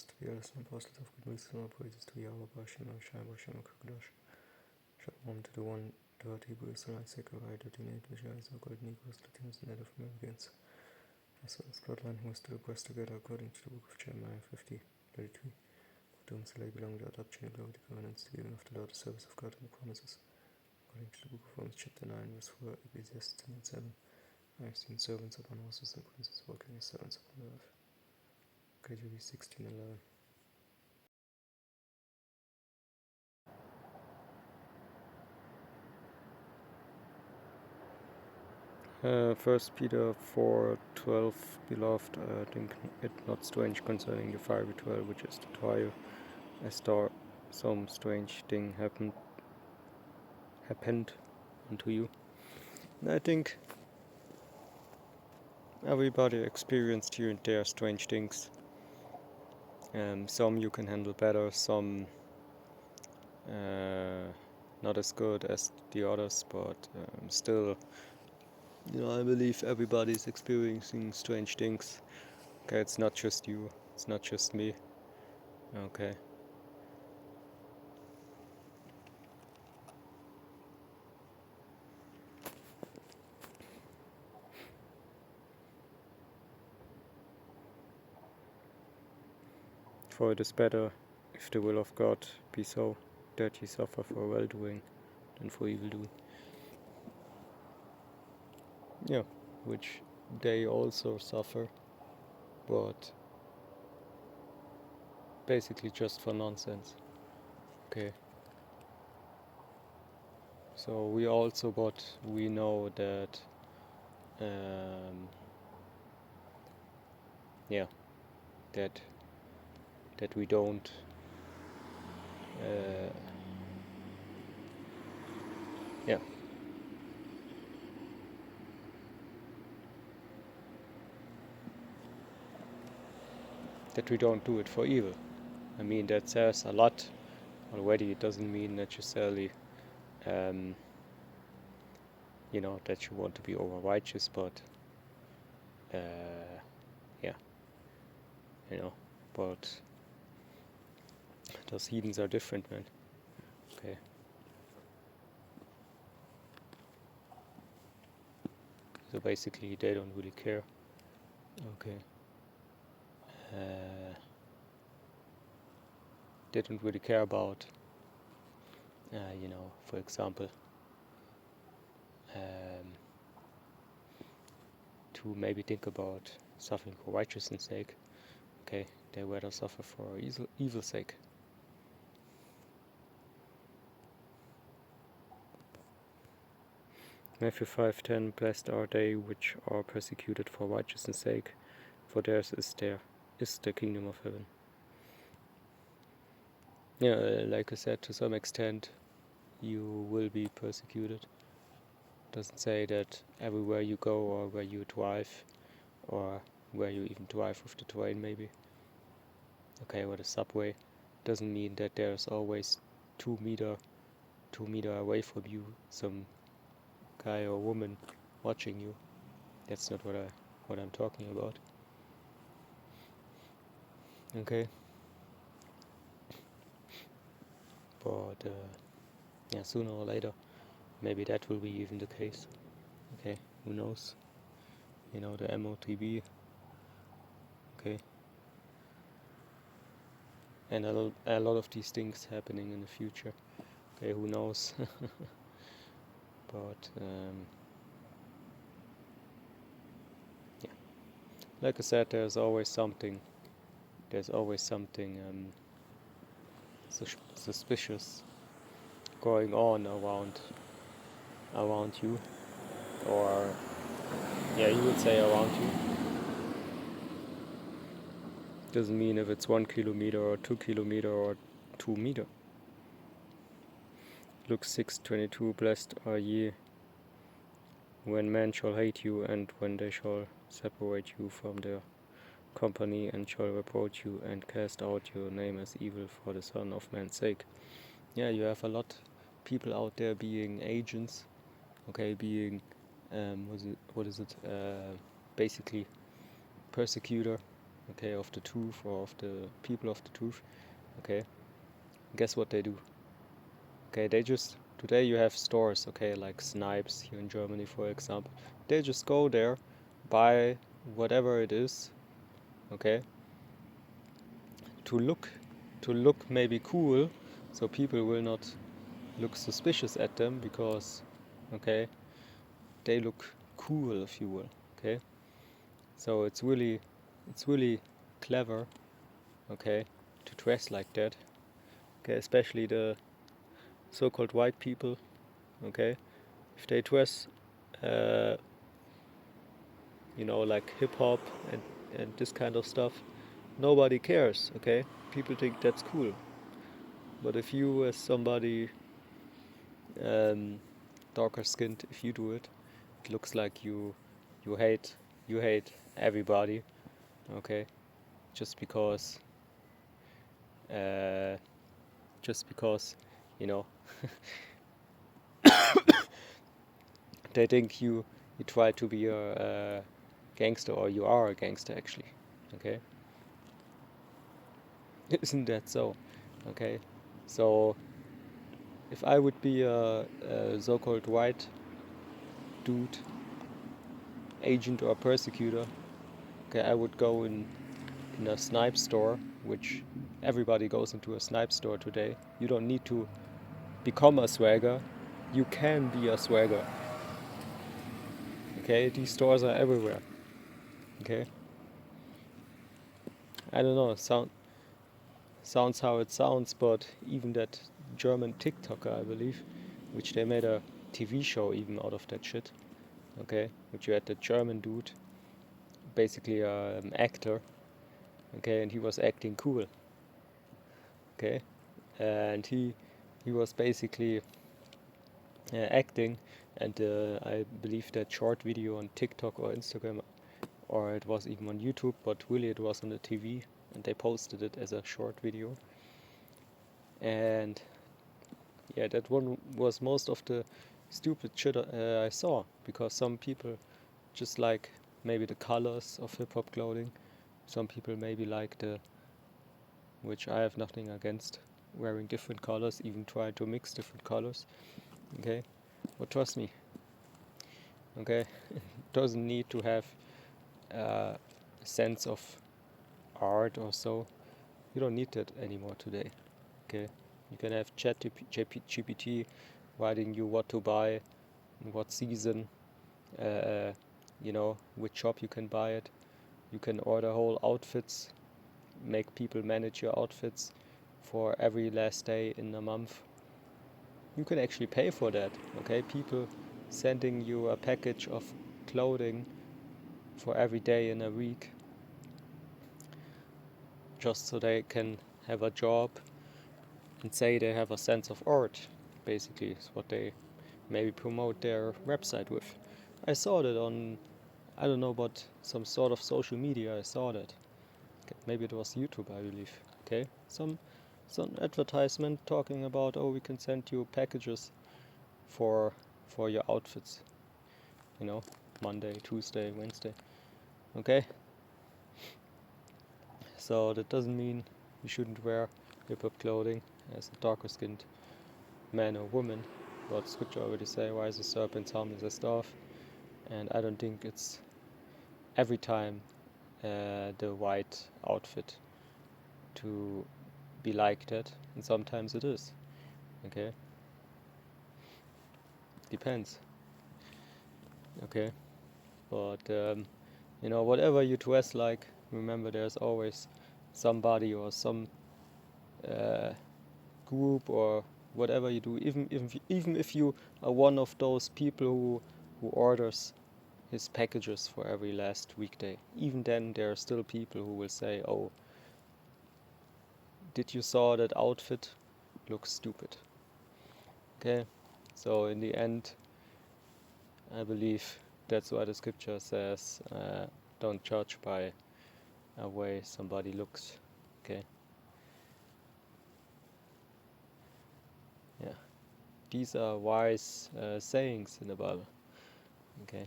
to the eldest and apostles of good news, and all praises to Yahweh, Bashem, Shem, Bashem, Kadosh. Shalom to the one, to Hebrews, and Isaac, Arida, Dinah, Vijayas, or God, Negroes, Latins, and Native Americans, as well as Scotland, who is to press together according to the book of Jeremiah 50:33. To whom shall I belong the adoption, the glory, the covenants, the giving of the law, the service of God, and the promises, according to the book of Romans, chapter 9, verse 4, Ecclesiastes 10:7. I have seen servants upon horses and princes walking as servants upon the earth. KJV 16:11. 1 Peter 4:12, beloved, I think it not strange concerning the fiery trial which is to try you, as though some strange thing happened unto you. And I think everybody experienced here and there strange things. Some you can handle better, some not as good as the others, but still, I believe everybody's experiencing strange things. Okay, it's not just you, it's not just me. Okay. For it is better, if the will of God be so, that ye suffer for well-doing than for evil-doing. Yeah, which they also suffer, but basically just for nonsense. Okay. So we also, but we know that, that we don't, that we don't do it for evil. I mean, that says a lot already. It doesn't mean necessarily, that you want to be over righteous, but, but those heathens are different, man. Okay. So basically, they don't really care. Okay. They don't really care about, for example, to maybe think about suffering for righteousness' sake. Okay, they rather suffer for evil's sake. Matthew 5:10, blessed are they which are persecuted for righteousness' sake, for theirs is the kingdom of heaven. Yeah, like I said, to some extent, you will be persecuted. Doesn't say that everywhere you go or where you drive, or where you even drive with the train maybe, okay, or the subway, doesn't mean that there's always 2 meter away from you some guy or woman watching you. That's not what I'm talking about. Okay. But sooner or later, maybe that will be even the case. Okay, who knows? The MOTB. Okay. And a lot of these things happening in the future. Okay, who knows? But like I said, there's always something suspicious going on around you, or you would say around you. Doesn't mean if it's 1 kilometer or 2 kilometer or 2 meter. Luke 6:22, blessed are ye when men shall hate you, and when they shall separate you from their company, and shall reproach you, and cast out your name as evil for the Son of Man's sake. Yeah, you have a lot people out there being agents, okay, being, basically persecutor, okay, of the truth, or of the people of the truth, okay, guess what they do? Okay, today you have stores, okay, like Snipes here in Germany, for example. They just go there, buy whatever it is, okay, to look maybe cool, so people will not look suspicious at them, because, okay, they look cool, if you will, okay. So it's really clever, okay, to dress like that, okay, especially the so-called white people, okay. If they dress, like hip hop and this kind of stuff, nobody cares, okay. People think that's cool. But if you, as somebody um, darker skinned, if you do it, it looks like you hate everybody, okay, just because uh, you know they think you try to be a gangster, or you are a gangster actually, okay. Isn't that so? Okay, so if I would be a so-called white dude, agent or persecutor, okay, I would go in a snipe store, which everybody goes into a snipe store today. You don't need to become a swagger. You can be a swagger. Okay, these stores are everywhere. Okay, I don't know. Sounds how it sounds, but even that German TikToker, I believe, which they made a TV show even out of that shit. Okay, which you had the German dude, basically an actor. Okay, and he was acting cool. Okay, and he was basically acting, and I believe that short video on TikTok or Instagram, or it was even on YouTube, but really it was on the TV, and they posted it as a short video. And yeah, that one was most of the stupid shit I saw, because some people just like maybe the colors of hip hop clothing. Some people maybe like which I have nothing against, wearing different colors, even try to mix different colors. Okay, but trust me, okay, doesn't need to have a sense of art or so. You don't need that anymore today. Okay, you can have ChatGPT writing you what to buy, in what season, which shop you can buy it. You can order whole outfits, make people manage your outfits for every last day in a month. You can actually pay for that, okay? People sending you a package of clothing for every day in a week, just so they can have a job and say they have a sense of art, basically, is what they maybe promote their website with. I saw that on, I don't know, but some sort of social media. I saw that. Okay, maybe it was YouTube, I believe. Okay, some advertisement talking about, oh, we can send you packages for your outfits. Monday, Tuesday, Wednesday. Okay, so that doesn't mean you shouldn't wear hip hop clothing as a darker skinned man or woman. But scripture already say, why is the serpent harmless as dove? And I don't think it's every time the white outfit to be like that, and sometimes it is. Okay, depends. Okay, but whatever you dress like, remember there's always somebody or some group or whatever you do. Even if you are one of those people who orders his packages for every last weekday, even then there are still people who will say, oh, did you saw that outfit? Looks stupid. Okay, so in the end, I believe that's why the scripture says, don't judge by a way somebody looks. Okay, yeah, these are wise sayings in the Bible. Okay,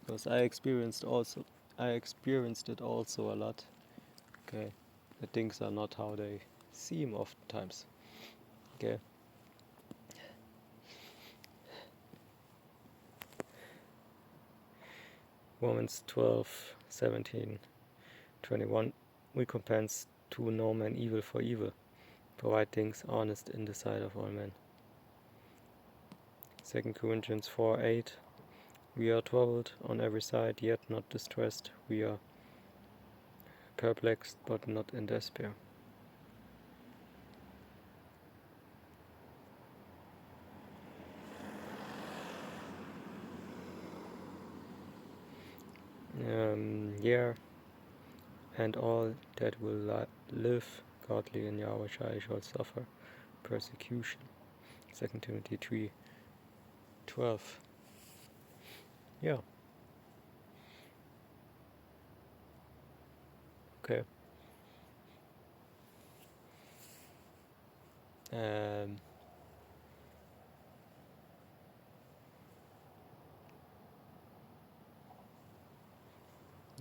because I experienced also I experienced it also a lot. Okay, that things are not how they seem oftentimes. Okay. Romans 12, 17, 21. Recompense to no man evil for evil. Provide things honest in the sight of all men. 2 Corinthians 4, 8. We are troubled on every side, yet not distressed. We are perplexed, but not in despair. Yeah, and all that will live godly in Yahweh shall suffer persecution. 2 Timothy 3, 12. Yeah. Okay.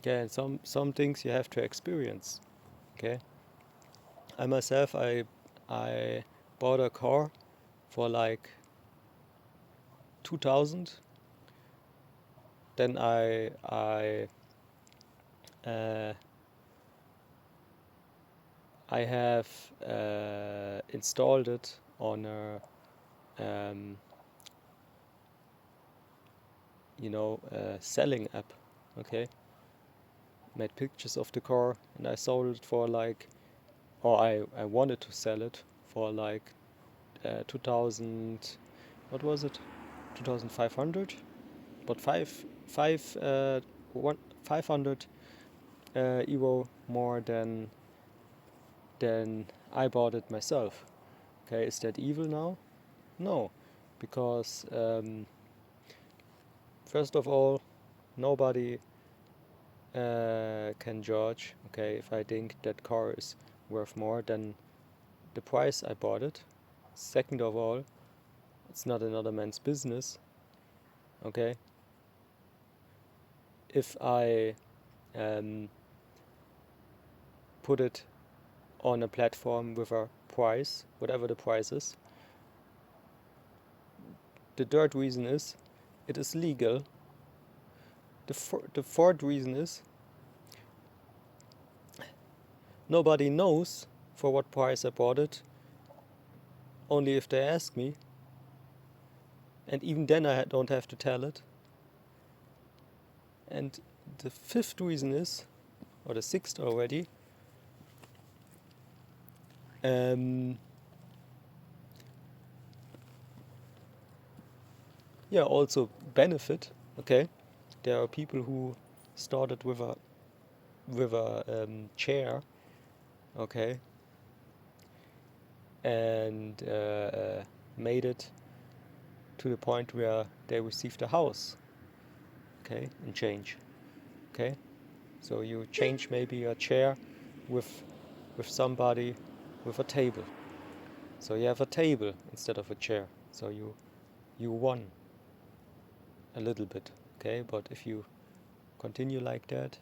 Yeah, and some things you have to experience. Okay. I myself, I bought a car for like 2,000. Then I have installed it on a selling app. Okay, made pictures of the car and I sold it for like, or I wanted to sell it for like 2,000. What was it? 2,500. But 500 euro more than I bought it myself. Okay, is that evil now? No, because first of all, nobody can judge. Okay, if I think that car is worth more than the price I bought it. Second of all, it's not another man's business. Okay, if I put it on a platform with a price, whatever the price is. The third reason is it is legal. The fourth reason is nobody knows for what price I bought it, only if they ask me. And even then I don't have to tell it. And the fifth reason is, or the sixth already, also benefit. Okay, there are people who started with a chair, okay, and made it to the point where they received a house, okay, and change, okay. So you change maybe a chair with somebody with a table. So you have a table instead of a chair. So you won a little bit, okay. But if you continue like that,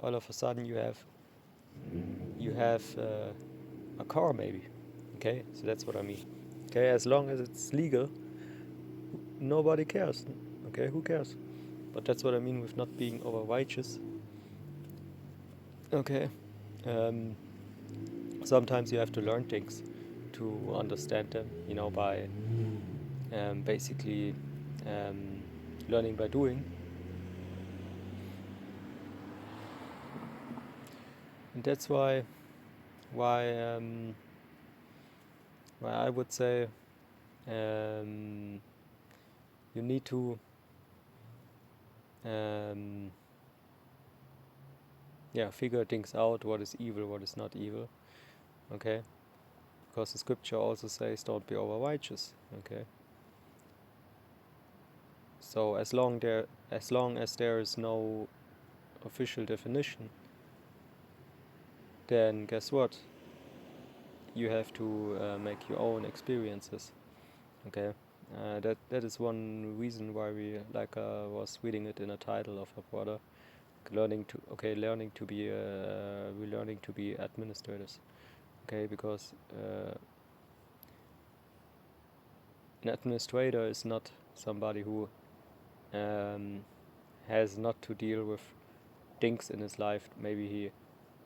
all of a sudden you have a car maybe, okay. So that's what I mean. Okay, as long as it's legal, nobody cares. Okay, who cares? But that's what I mean with not being over righteous. Okay. Sometimes you have to learn things to understand them, by basically learning by doing. And that's why I would say you need to figure things out, what is evil, what is not evil, okay? Because the scripture also says don't be over righteous, okay? So as long as there is no official definition, then guess what? You have to make your own experiences, okay? That is one reason why we was reading it in a title of a brother. learning to be we're learning to be administrators, okay, because an administrator is not somebody who has not to deal with things in his life. Maybe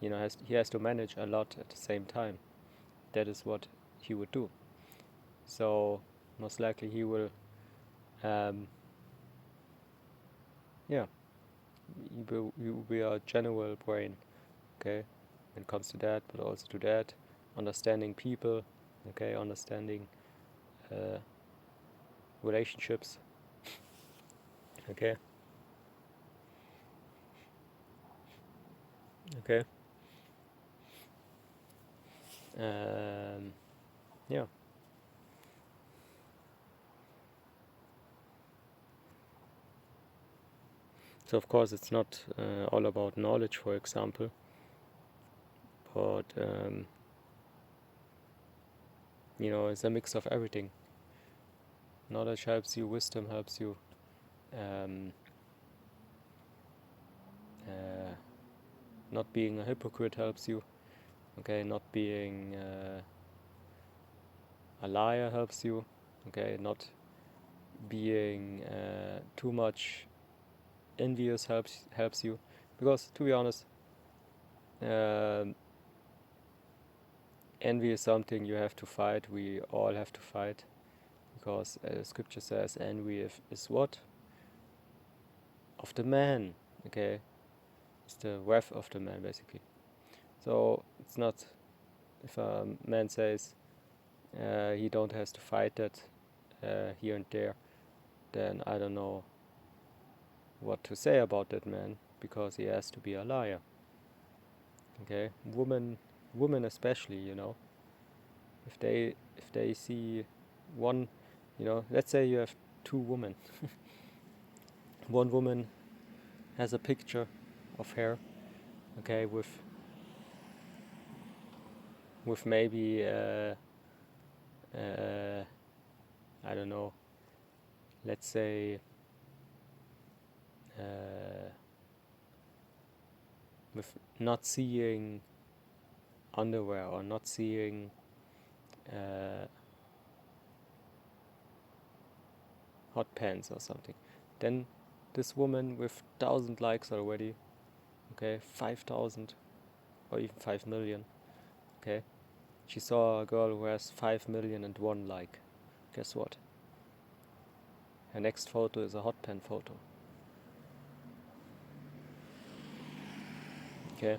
he has to manage a lot at the same time. That is what he would do. So most likely he will he will be a general brain, okay, when it comes to that, but also to that, understanding people, okay, understanding relationships, okay. Yeah. So of course it's not all about knowledge, for example, but it's a mix of everything. Knowledge helps you, wisdom helps you, not being a hypocrite helps you, okay, not being a liar helps you, okay, not being too much envious helps you, because to be honest, envy is something you have to fight. We all have to fight, because scripture says envy is what? Of the man, okay? It's the wrath of the man, basically. So it's not, if a man says he don't has to fight that here and there, then I don't know what to say about that man, because he has to be a liar. Okay, women especially, if they see one, let's say you have two women. One woman has a picture of her, okay, with maybe I don't know, let's say with not seeing underwear or not seeing hot pants or something, then this woman with 1,000 likes already, okay, 5,000 or even 5 million, okay, she saw a girl who has 5,000,001 like. Guess what? Her next photo is a hot pant photo. Okay.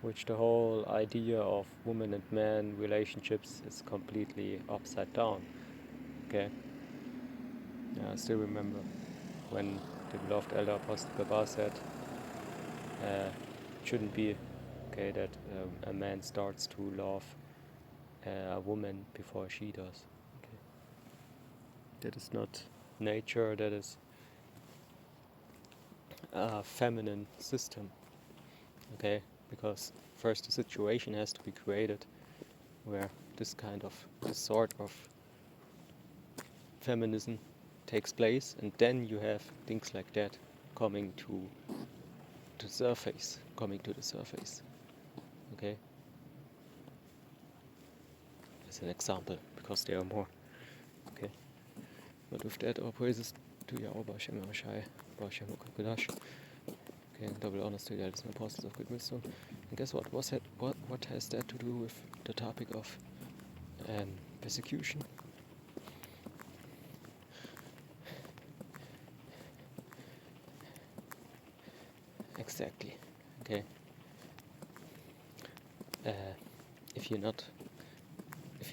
Which the whole idea of woman and man relationships is completely upside down. Okay. I still remember when the beloved elder Apostle Babar said, it shouldn't be okay that a man starts to love a woman before she does. Okay. That is not nature, that is a feminine system. Okay, because first the situation has to be created where this sort of feminism takes place, and then you have things like that coming to the surface. Okay, as an example, because there are more. Okay, but with that, all praises to Yahweh Bashem Ashai, Bashem Okakulash. Okay, double honors to the elders and apostles of good wisdom. And guess what? What has that to do with the topic of persecution? Exactly. Okay. If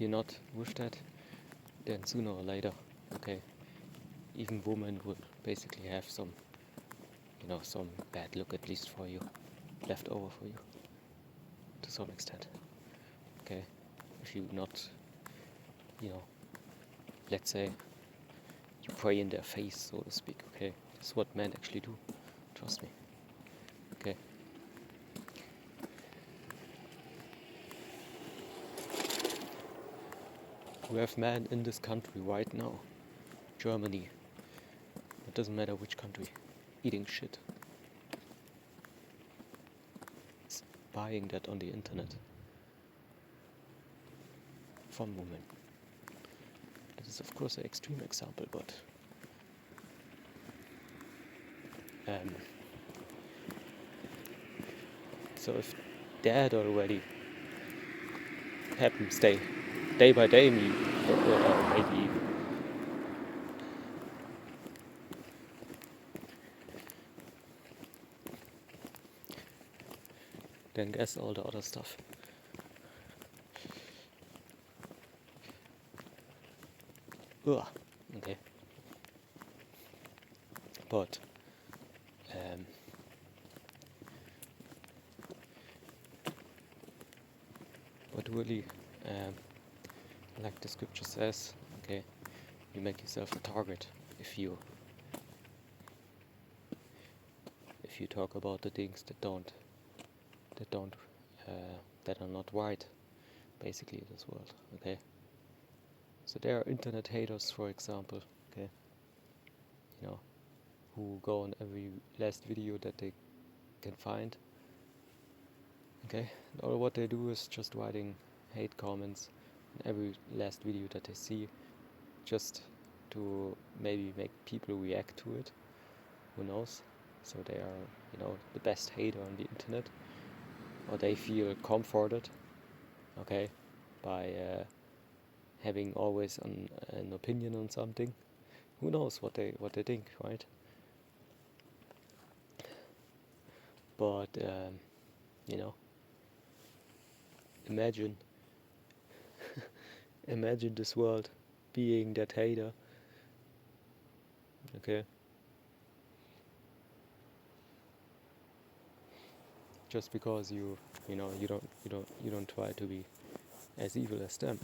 you're not with that, then sooner or later, okay, even women will basically have some bad look, at least for you, left over for you, to some extent. Okay, if you not, let's say, you pray in their face, so to speak. Okay, that's what men actually do. Trust me. Okay. We have men in this country right now, Germany, it doesn't matter which country, eating shit. It's buying that on the internet from women. That is of course an extreme example, but so if that already happens day by day, maybe then guess all the other stuff. Ugh. Okay. But really, like the scripture says, okay, you make yourself a target if you talk about the things that are not right, basically, in this world. Okay. So there are internet haters, for example, okay, who go on every last video that they can find. Okay, and all what they do is just writing hate comments in every last video that they see, just to maybe make people react to it. Who knows? So they are, the best hater on the internet, or they feel comforted, okay, by having always an opinion on something. Who knows what they think, right? But imagine this world being that hater, okay? Just because you don't try to be as evil as them.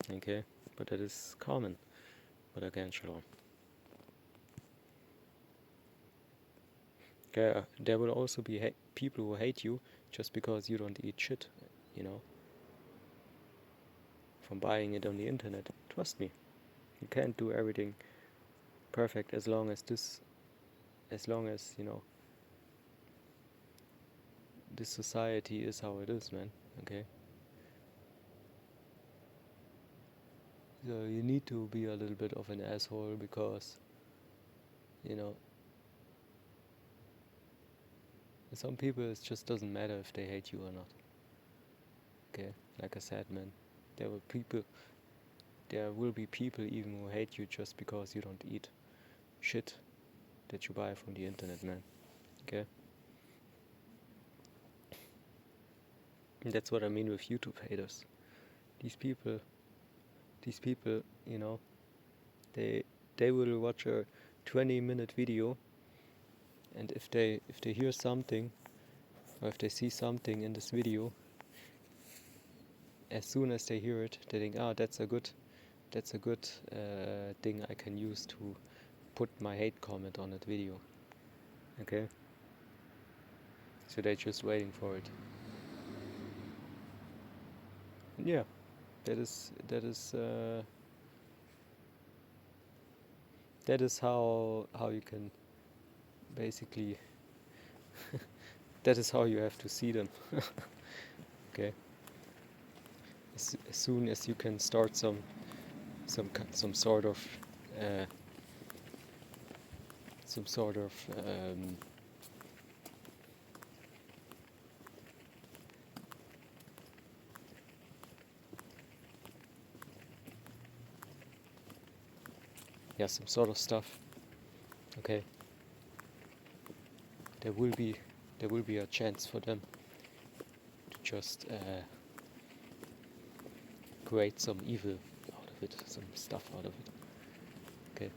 Okay, but that is common. But again, shalom. Okay, there will also be people who hate you just because you don't eat shit, from buying it on the internet. Trust me, you can't do everything perfect as long as this society is how it is, man. Okay. So you need to be a little bit of an asshole because, some people it just doesn't matter if they hate you or not. Okay, like I said, man, there will be people even who hate you just because you don't eat shit that you buy from the internet, man. Okay. And that's what I mean with YouTube haters. These people, they will watch a 20-minute video, and if they hear something, or if they see something in this video, as soon as they hear it, they think, that's a good thing I can use to put my hate comment on that video. Okay? So they're just waiting for it. Yeah, that is how you can basically that is how you have to see them. Okay. As soon as you can start some sort of some sort of stuff. Okay. There will be a chance for them to just create some evil out of it, some stuff out of it. Okay.